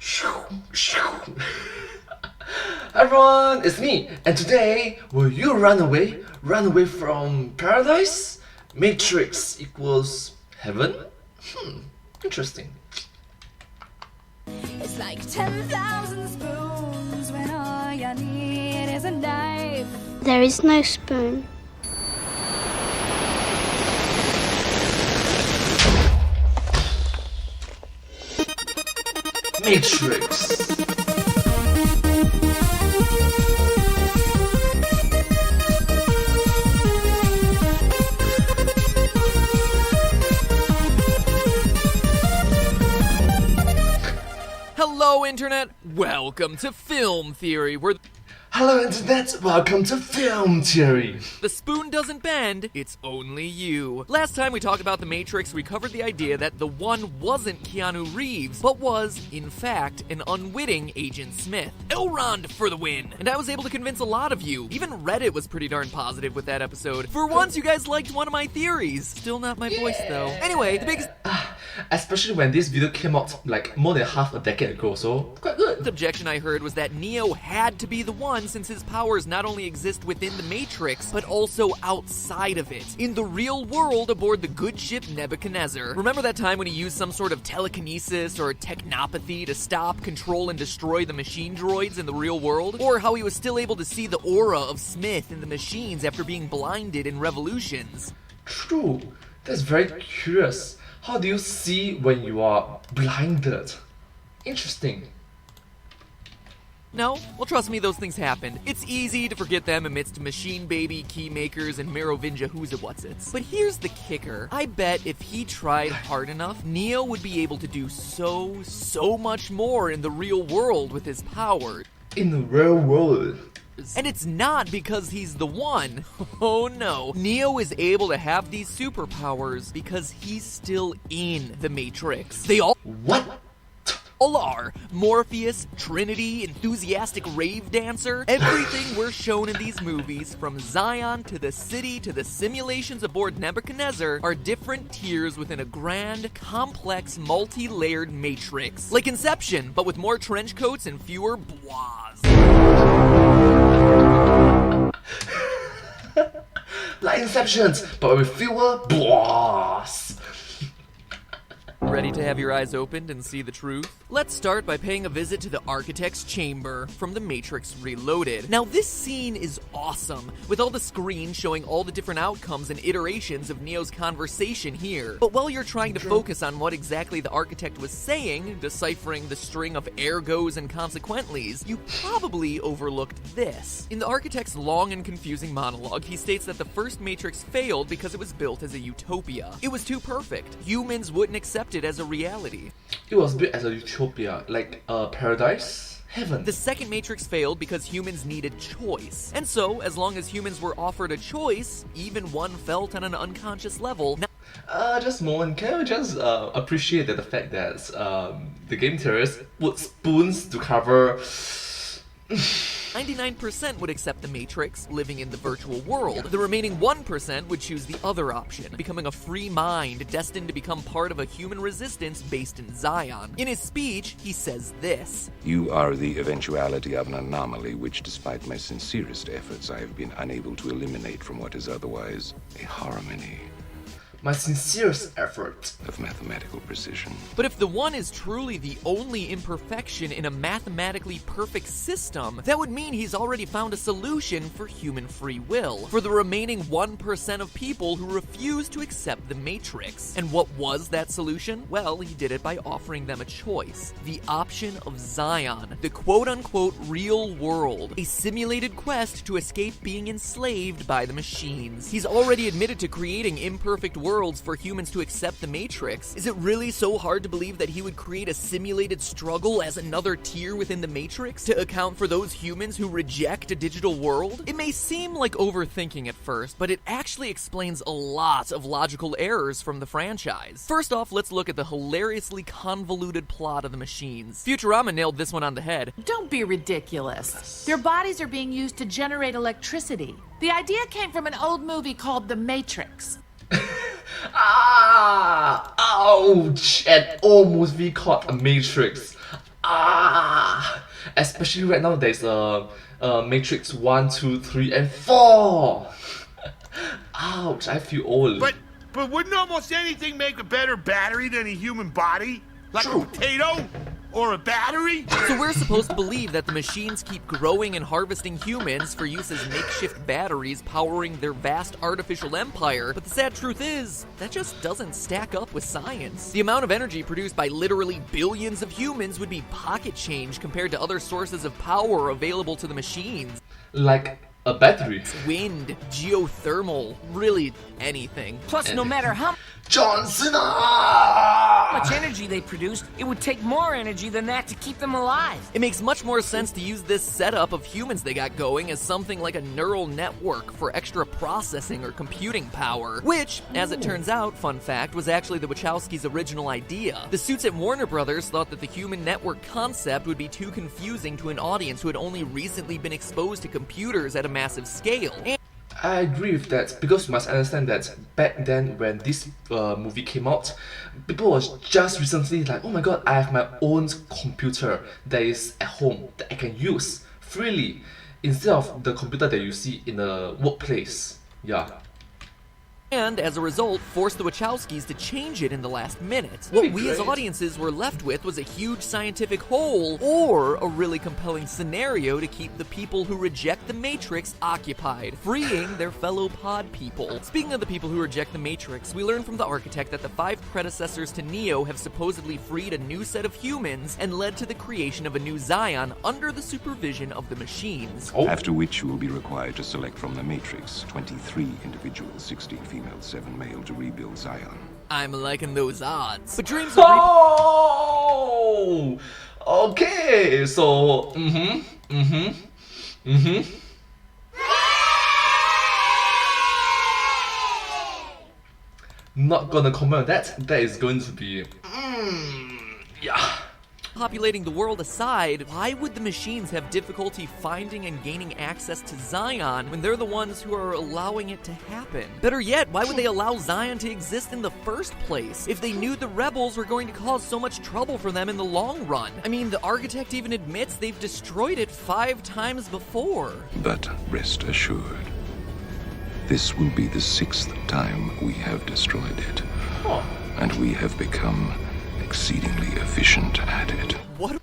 Hi everyone, it's me, and today, will you run away? Run away from paradise? Matrix equals heaven? Interesting. It's like 10,000 spoons when all you need is a knife. There is no spoon. Matrix. Hello, Internet! Welcome to Film Theory, where Hello Internet, welcome to Film Theory. the spoon doesn't bend, it's only you. Last time we talked about The Matrix, we covered the idea that the one wasn't Keanu Reeves, but was, in fact, an unwitting Agent Smith. Elrond for the win! And I was able to convince a lot of you. Even Reddit was pretty darn positive with that episode. For once, you guys liked one of my theories. Still not my voice, though. Anyway, the biggest Especially when this video came out like more than half a decade ago, so quite good. objection I heard was that Neo had to be the one since his powers not only exist within the Matrix, but also outside of it. In the real world aboard the good ship Nebuchadnezzar. Remember that time when he used some sort of telekinesis or technopathy to stop, control, and destroy the machine droids in the real world? Or how he was still able to see the aura of Smith in the machines after being blinded in Revolutions? True, that's very curious. How do you see when you are blinded? Interesting. No? Well, trust me, those things happened. It's easy to forget them amidst machine baby, key makers, and Merovingia who's-it-what's-its. But here's the kicker. I bet if he tried hard enough, Neo would be able to do so much more in the real world with his powers. In the real world. And it's not because he's the one. Oh no. Neo is able to have these superpowers because he's still in the Matrix. They all What? are. Morpheus, Trinity, enthusiastic rave dancer. Everything we're shown in these movies, from Zion to the city to the simulations aboard Nebuchadnezzar, are different tiers within a grand, complex, multi-layered matrix. Like Inception, but with more trench coats and fewer bois. Like Inceptions, but with fewer boss. Ready to have your eyes opened and see the truth? Let's start by paying a visit to the Architect's Chamber from The Matrix Reloaded. Now, this scene is awesome, with all the screens showing all the different outcomes and iterations of Neo's conversation here. But while you're trying to focus on what exactly the Architect was saying, deciphering the string of ergos and consequentlies, you probably overlooked this. In the Architect's long and confusing monologue, he states that the first Matrix failed because it was built as a utopia. It was too perfect. Humans wouldn't accept it as a reality. It was built as a utopia, like a paradise, heaven. The second Matrix failed because humans needed choice. And so, as long as humans were offered a choice, even one felt on an unconscious level. Just a moment, can we just appreciate the fact that the Game Theorists put spoons to cover 99% would accept the Matrix, living in the virtual world. The remaining 1% would choose the other option, becoming a free mind destined to become part of a human resistance based in Zion. In his speech, he says this: You are the eventuality of an anomaly which, despite my sincerest efforts, I have been unable to eliminate from what is otherwise a harmony my sincerest effort. of mathematical precision. But if the one is truly the only imperfection in a mathematically perfect system, that would mean he's already found a solution for human free will, for the remaining 1% of people who refuse to accept the Matrix. And what was that solution? Well, he did it by offering them a choice. The option of Zion, the quote-unquote real world, a simulated quest to escape being enslaved by the machines. He's already admitted to creating imperfect worlds for humans to accept the Matrix. Is it really so hard to believe that he would create a simulated struggle as another tier within the Matrix to account for those humans who reject a digital world? It may seem like overthinking at first, but it actually explains a lot of logical errors from the franchise. First off, let's look at the hilariously convoluted plot of the machines. Futurama nailed this one on the head. Don't be ridiculous. Their bodies are being used to generate electricity. The idea came from an old movie called The Matrix. Ouch! An old movie called A Matrix. Especially right now, there's Matrix 1, 2, 3, and 4. Ouch, I feel old. But wouldn't almost anything make a better battery than a human body? Like True. a potato? Or a battery? So we're supposed to believe that the machines keep growing and harvesting humans for use as makeshift batteries powering their vast artificial empire, but the sad truth is, that just doesn't stack up with science. The amount of energy produced by literally billions of humans would be pocket change compared to other sources of power available to the machines. Like a battery. Wind, geothermal, really anything. Plus, no matter how John Cena! much energy they produced, it would take more energy than that to keep them alive. It makes much more sense to use this setup of humans they got going as something like a neural network for extra processing or computing power, which, as it turns out, fun fact, was actually the Wachowskis' original idea. The suits at Warner Brothers thought that the human network concept would be too confusing to an audience who had only recently been exposed to computers at a massive scale. I agree with that, because you must understand that back then when this movie came out, people was just recently like, oh my god, I have my own computer that is at home that I can use freely instead of the computer that you see in the workplace. Yeah. And, as a result, forced the Wachowskis to change it in the last minute. What we as audiences were left with was a huge scientific hole, or a really compelling scenario to keep the people who reject the Matrix occupied, freeing their fellow pod people. Speaking of the people who reject the Matrix, we learn from the architect that the 5 predecessors to Neo have supposedly freed a new set of humans and led to the creation of a new Zion under the supervision of the machines. After which you will be required to select from the Matrix 23 individuals, 16 female, 7 male, to rebuild Zion. I'm liking those odds. But dreams of Oh! Okay, so, Not gonna comment on that. That is going to be, yeah. populating the world aside, why would the machines have difficulty finding and gaining access to Zion when they're the ones who are allowing it to happen? Better yet, why would they allow Zion to exist in the first place if they knew the rebels were going to cause so much trouble for them in the long run? I mean, the architect even admits they've destroyed it 5 times before. But rest assured, this will be the 6th time we have destroyed it. And we have become exceedingly efficient at it. What?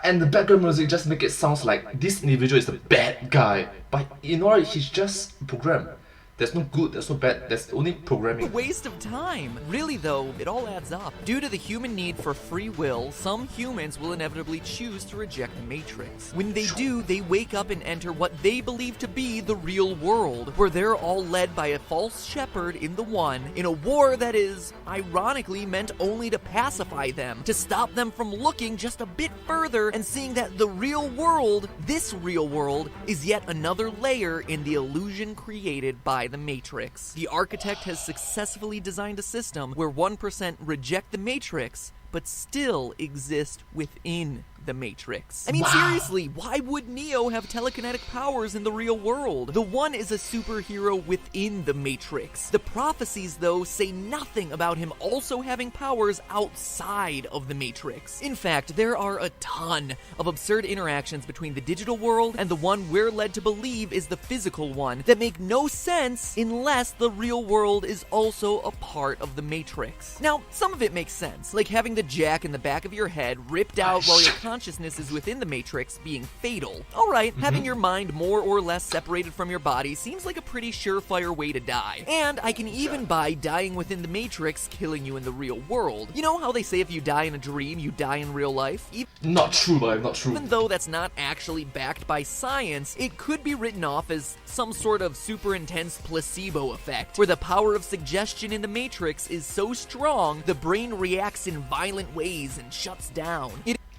And the background music just make it sound like this individual is the bad guy, but in all, he's just programmed. There's no good, there's no bad, there's only programming. A waste of time. Really though, it all adds up. Due to the human need for free will, some humans will inevitably choose to reject the Matrix. When they do, they wake up and enter what they believe to be the real world, where they're all led by a false shepherd in the One, in a war that is, ironically, meant only to pacify them, to stop them from looking just a bit further and seeing that the real world, this real world, is yet another layer in the illusion created by the Matrix. The architect has successfully designed a system where 1% reject the Matrix, but still exist within the Matrix. I mean, seriously, why would Neo have telekinetic powers in the real world? The One is a superhero within the Matrix. The prophecies, though, say nothing about him also having powers outside of the Matrix. In fact, there are a ton of absurd interactions between the digital world and the one we're led to believe is the physical one that make no sense unless the real world is also a part of the Matrix. Now, some of it makes sense, like having the jack in the back of your head ripped out while your consciousness is within the Matrix being fatal. Alright, having your mind more or less separated from your body seems like a pretty surefire way to die. And I can even buy dying within the Matrix killing you in the real world. You know how they say if you die in a dream, you die in real life? Not true, but not true. Even though that's not actually backed by science, it could be written off as some sort of super intense placebo effect, where the power of suggestion in the Matrix is so strong, the brain reacts in violent ways and shuts down.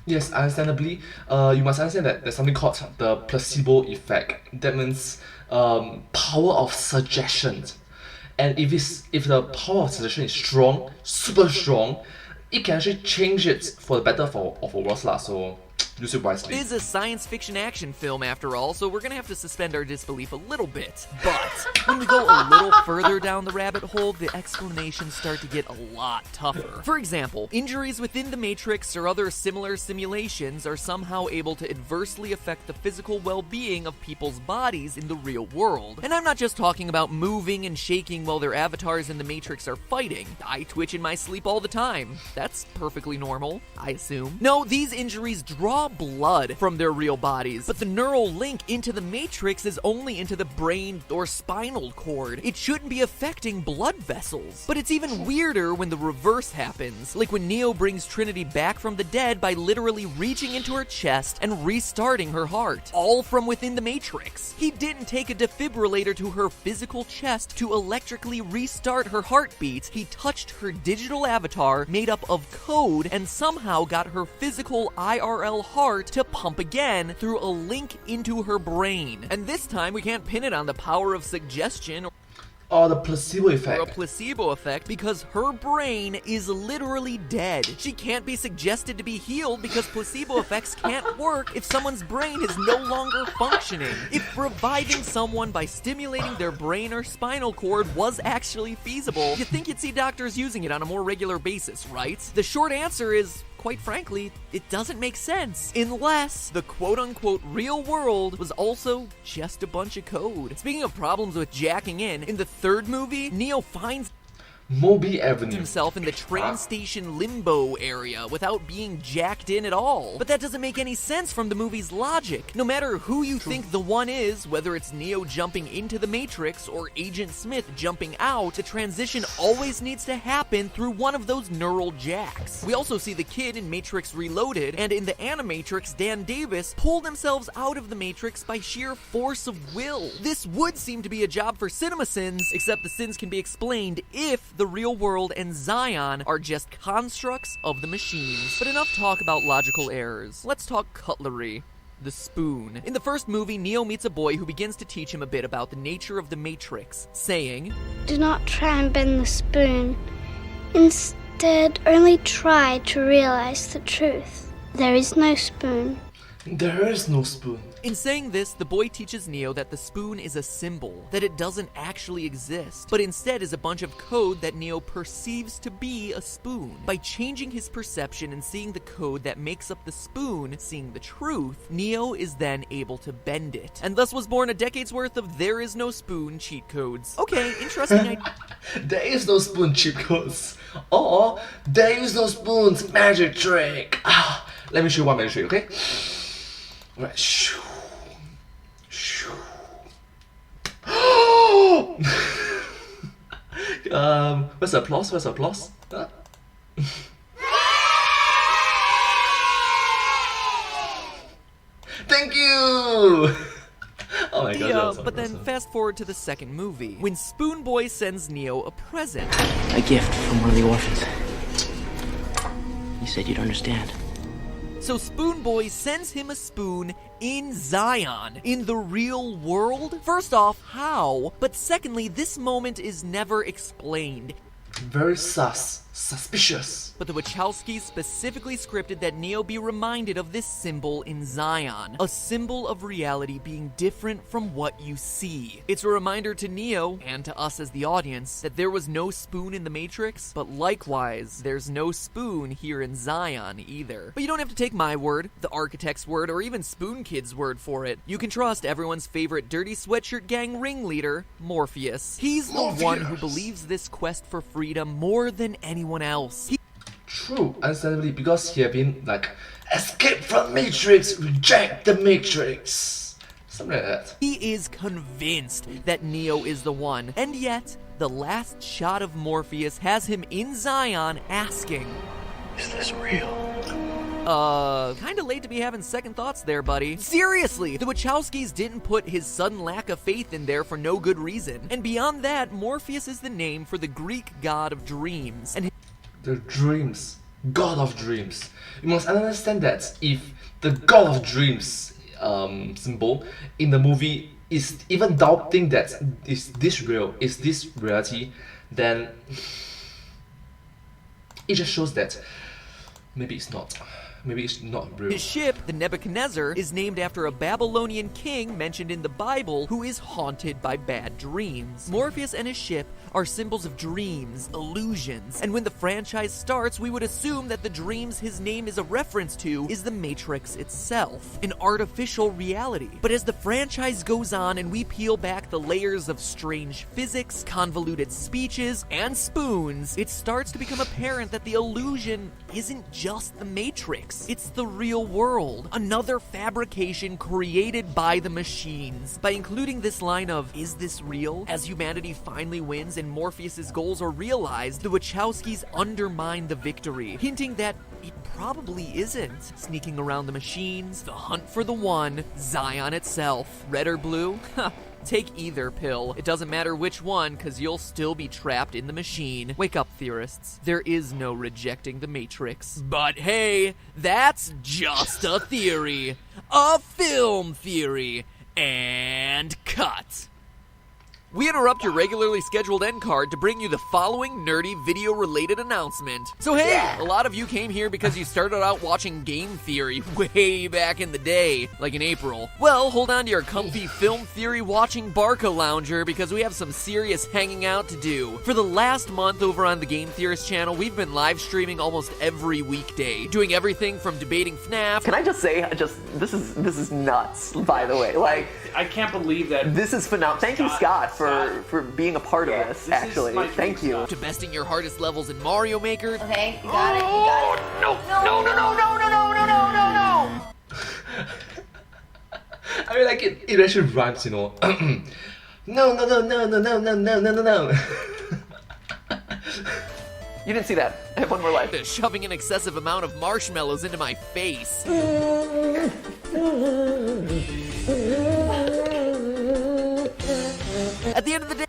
Yes, understandably, you must understand that there's something called the placebo effect. That means power of suggestion. And if the power of suggestion is strong, super strong, it can actually change it for the better of a worse lah. So Use it wisely. It is a science fiction action film after all, so we're gonna have to suspend our disbelief a little bit. But when we go a little further down the rabbit hole, the explanations start to get a lot tougher. For example, injuries within the Matrix or other similar simulations are somehow able to adversely affect the physical well-being of people's bodies in the real world. And I'm not just talking about moving and shaking while their avatars in the Matrix are fighting. I twitch in my sleep all the time. That's perfectly normal, I assume. No, these injuries draw blood from their real bodies, but the neural link into the Matrix is only into the brain or spinal cord. It shouldn't be affecting blood vessels. But it's even weirder when the reverse happens, like when Neo brings Trinity back from the dead by literally reaching into her chest and restarting her heart, all from within the Matrix. He didn't take a defibrillator to her physical chest to electrically restart her heartbeat. He touched her digital avatar made up of code and somehow got her physical IRL heart to pump again through a link into her brain. And this time we can't pin it on the power of suggestion or the placebo effect. Or a placebo effect, because her brain is literally dead. She can't be suggested to be healed because placebo effects can't work if someone's brain is no longer functioning. If reviving someone by stimulating their brain or spinal cord was actually feasible, you'd think you'd see doctors using it on a more regular basis, right? The short answer is, quite frankly, it doesn't make sense, unless the quote-unquote real world was also just a bunch of code. Speaking of problems with jacking in the third movie, Neo finds Moby Avenue himself in the train station limbo area without being jacked in at all. But that doesn't make any sense from the movie's logic. No matter who you think the one is, whether it's Neo jumping into the Matrix or Agent Smith jumping out, the transition always needs to happen through one of those neural jacks. We also see the kid in Matrix Reloaded, and in the Animatrix, Dan Davis pulled themselves out of the Matrix by sheer force of will. This would seem to be a job for CinemaSins, except the sins can be explained if the real world and Zion are just constructs of the machines. But enough talk about logical errors. Let's talk cutlery. The spoon. In the first movie, Neo meets a boy who begins to teach him a bit about the nature of the Matrix, saying, Do not try and bend the spoon. Instead, only try to realize the truth. There is no spoon. There is no spoon. In saying this, the boy teaches Neo that the spoon is a symbol, that it doesn't actually exist, but instead is a bunch of code that Neo perceives to be a spoon. By changing his perception and seeing the code that makes up the spoon, seeing the truth, Neo is then able to bend it. And thus was born a decade's worth of there is no spoon cheat codes. Okay, interesting idea. There is no spoon cheat codes. Or, there is no spoon's magic trick. Let me show you one magic trick, okay? Right, shoo. Shoo. Where's the applause? Where's the applause? Huh? Thank you! Oh my god, that was so but then awesome. fast forward to the second movie, when Spoon Boy sends Neo a present. A gift from one of the orphans. You said you'd understand. So Spoon Boy sends him a spoon in Zion, in the real world? First off, how? But secondly, this moment is never explained. Very suspicious. But the Wachowskis specifically scripted that Neo be reminded of this symbol in Zion, a symbol of reality being different from what you see. It's a reminder to Neo, and to us as the audience, that there was no spoon in the Matrix, but likewise, there's no spoon here in Zion either. But you don't have to take my word, the architect's word, or even Spoon Kid's word for it. You can trust everyone's favorite dirty sweatshirt gang ringleader, Morpheus. He's the one who believes this quest for freedom more than anyone else. True, understandably, because he had been like, escape from Matrix, reject the Matrix. Something like that. He is convinced that Neo is the one, and yet, the last shot of Morpheus has him in Zion asking, Is this real? Kinda late to be having second thoughts there, buddy. Seriously, the Wachowskis didn't put his sudden lack of faith in there for no good reason. And beyond that, Morpheus is the name for the Greek god of dreams, and The dreams. God of dreams. You must understand that if the God of dreams symbol in the movie is even doubting that is this real, is this reality, then it just shows that maybe it's not. maybe it's not real. His ship, the Nebuchadnezzar, is named after a Babylonian king mentioned in the Bible who is haunted by bad dreams. Morpheus and his ship are symbols of dreams, illusions, and when the franchise starts, we would assume that the dreams his name is a reference to is the Matrix itself, an artificial reality. But as the franchise goes on and we peel back the layers of strange physics, convoluted speeches, and spoons, it starts to become apparent that the illusion isn't just the Matrix. It's the real world, another fabrication created by the machines. By including this line of, "Is this real?" as humanity finally wins and Morpheus's goals are realized, the Wachowskis undermine the victory, hinting that it probably isn't. Sneaking around the machines, the hunt for the one, Zion itself. Red or blue? Huh. Take either pill. It doesn't matter which one, cause you'll still be trapped in the machine. Wake up, theorists. There is no rejecting the Matrix. But hey, that's just a theory. A film theory. And cut. We interrupt your regularly scheduled end card to bring you the following nerdy video-related announcement. So hey, a lot of you came here because you started out watching Game Theory way back in the day, like in April. Well, hold on to your comfy film theory watching Barca lounger because we have some serious hanging out to do. For the last month over on the Game Theorists channel, we've been live streaming almost every weekday, doing everything from debating FNAF. Can I just say, this is nuts, by the way. Like, I can't believe that. This is phenomenal. Thank you, Scott, for being a part of this, actually. Thank you. To besting your hardest levels in Mario Maker. Okay, you got it, you got it. No. I mean, like, it actually rhymes, you know. No. You didn't see that. I have one more life. Shoving an excessive amount of marshmallows into my face. At the end of the day,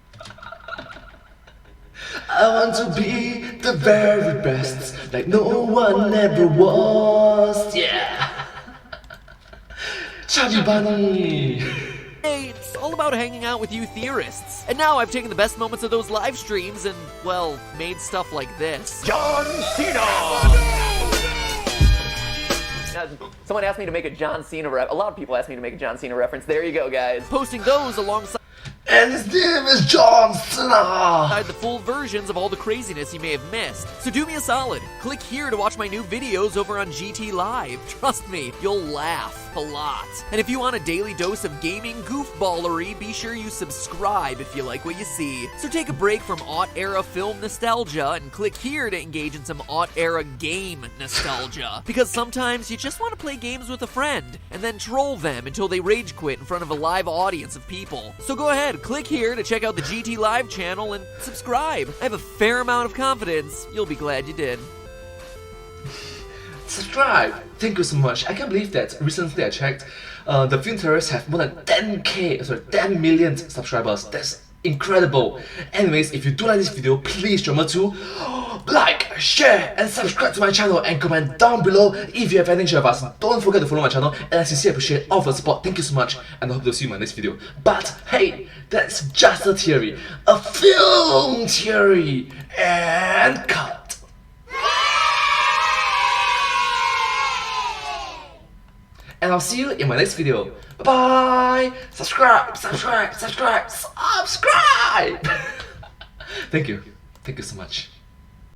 I want to be the very best, like no one ever was. Yeah. Chubby Bunny. hey, it's all about hanging out with you theorists. And now I've taken the best moments of those live streams and, well, made stuff like this. John Cena! Someone asked me to make a John Cena reference. A lot of people asked me to make a John Cena reference. There you go, guys. Posting those alongside And his name is John Cena! the full versions of all the craziness you may have missed. So do me a solid. Click here to watch my new videos over on GT Live. Trust me, you'll laugh a lot. And if you want a daily dose of gaming goofballery, be sure you subscribe if you like what you see. So take a break from aught-era film nostalgia and click here to engage in some aught-era game nostalgia. Because sometimes you just want to play games with a friend and then troll them until they rage quit in front of a live audience of people. So go ahead, click here to check out the GT Live channel and subscribe. I have a fair amount of confidence. You'll be glad you did. Subscribe! Thank you so much. I can't believe that recently I checked, the Film Theorists have more than 10 million subscribers. That's incredible. Anyways, if you do like this video, please remember to like, share, and subscribe to my channel and comment down below if you have anything to share with us. Don't forget to follow my channel, and I sincerely appreciate all of your support. Thank you so much, and I hope to see you in my next video. But hey, that's just a theory. A film theory. And cut. And I'll see you in my next video. Bye bye! Subscribe! Thank you. Thank you so much.